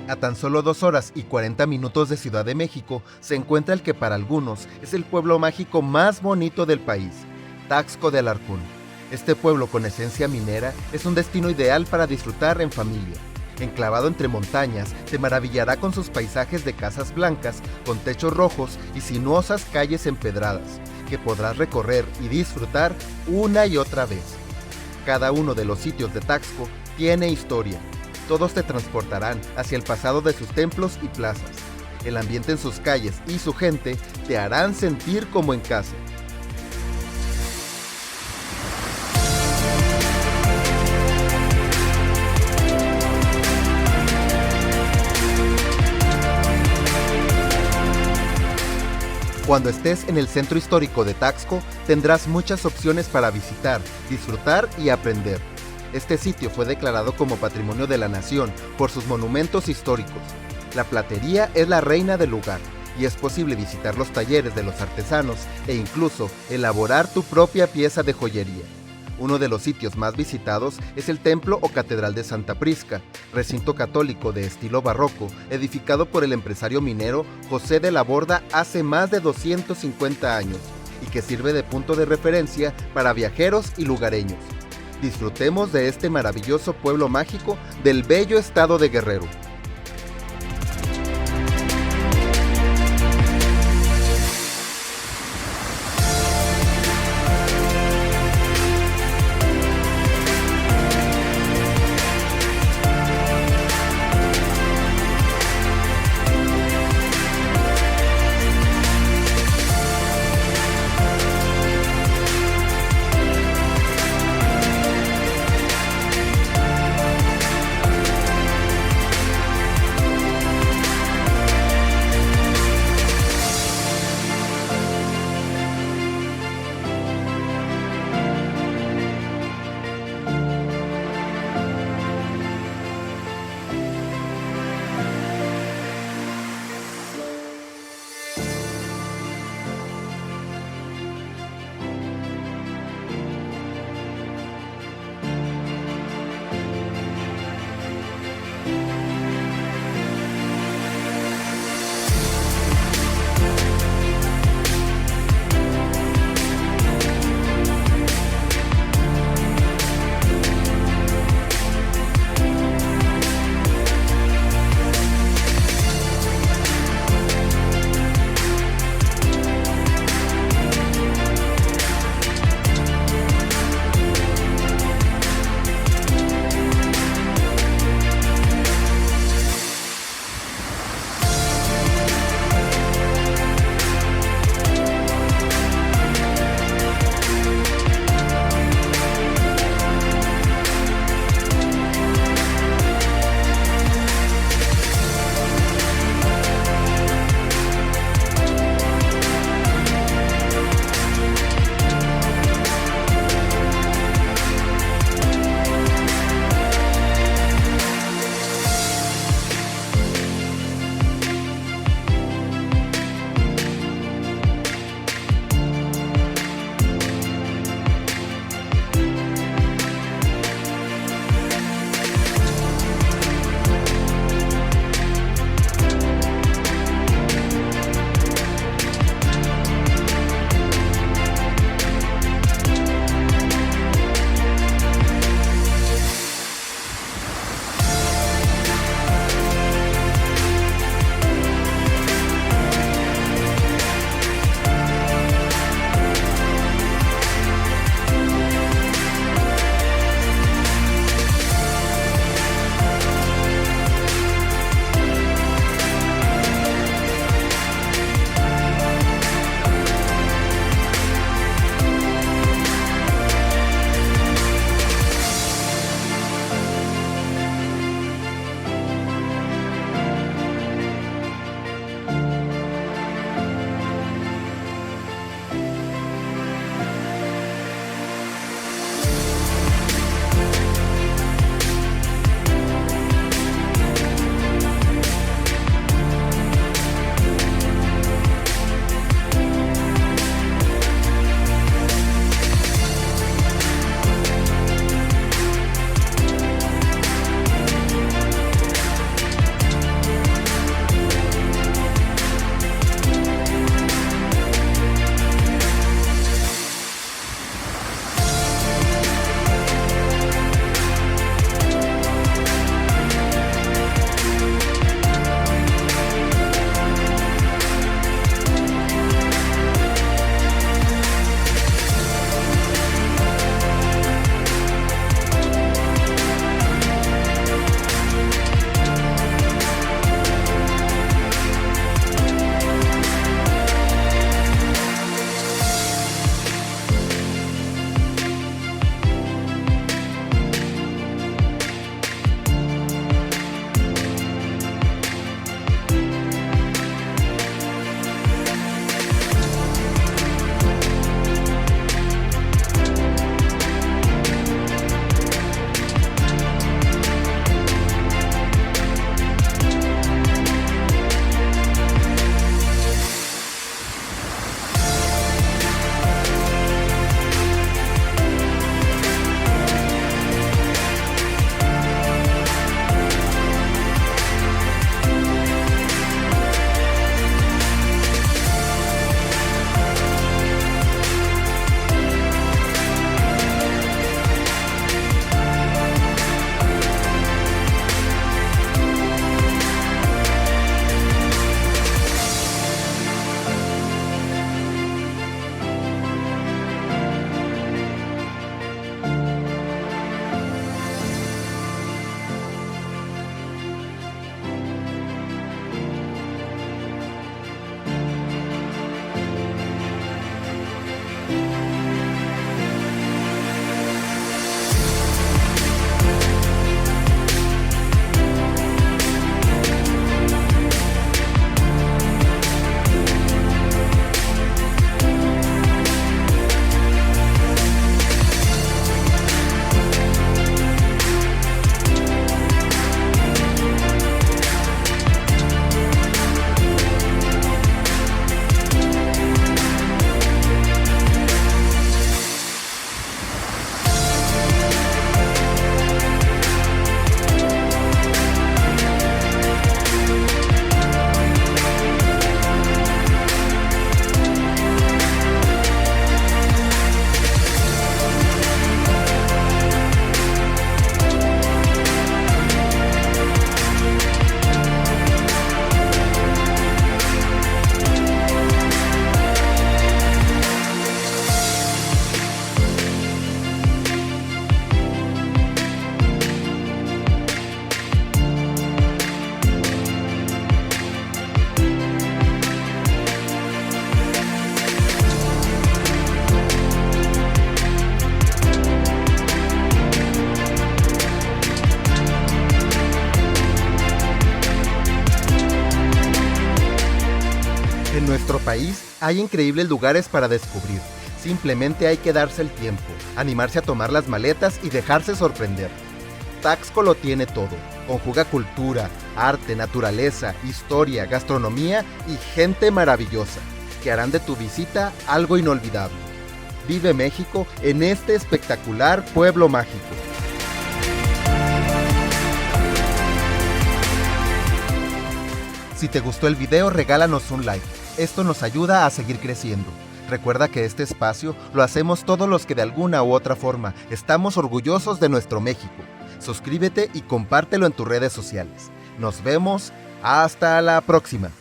A tan solo 2 horas y 40 minutos de Ciudad de México se encuentra el que para algunos es el pueblo mágico más bonito del país, Taxco de Alarcón. Este pueblo con esencia minera es un destino ideal para disfrutar en familia. Enclavado entre montañas, te maravillará con sus paisajes de casas blancas, con techos rojos y sinuosas calles empedradas, que podrás recorrer y disfrutar una y otra vez. Cada uno de los sitios de Taxco tiene historia. Todos te transportarán hacia el pasado de sus templos y plazas. El ambiente en sus calles y su gente te harán sentir como en casa. Cuando estés en el centro histórico de Taxco, tendrás muchas opciones para visitar, disfrutar y aprender. Este sitio fue declarado como Patrimonio de la Nación por sus monumentos históricos. La platería es la reina del lugar y es posible visitar los talleres de los artesanos e incluso elaborar tu propia pieza de joyería. Uno de los sitios más visitados es el Templo o Catedral de Santa Prisca, recinto católico de estilo barroco, edificado por el empresario minero José de la Borda hace más de 250 años y que sirve de punto de referencia para viajeros y lugareños. Disfrutemos de este maravilloso pueblo mágico del bello estado de Guerrero. país hay increíbles lugares para descubrir. Simplemente hay que darse el tiempo, animarse a tomar las maletas y dejarse sorprender. Taxco lo tiene todo. Conjuga cultura, arte, naturaleza, historia, gastronomía y gente maravillosa, que harán de tu visita algo inolvidable. Vive México en este espectacular pueblo mágico. Si te gustó el video, regálanos un like. Esto nos ayuda a seguir creciendo. Recuerda que este espacio lo hacemos todos los que de alguna u otra forma estamos orgullosos de nuestro México. Suscríbete y compártelo en tus redes sociales. Nos vemos. Hasta la próxima.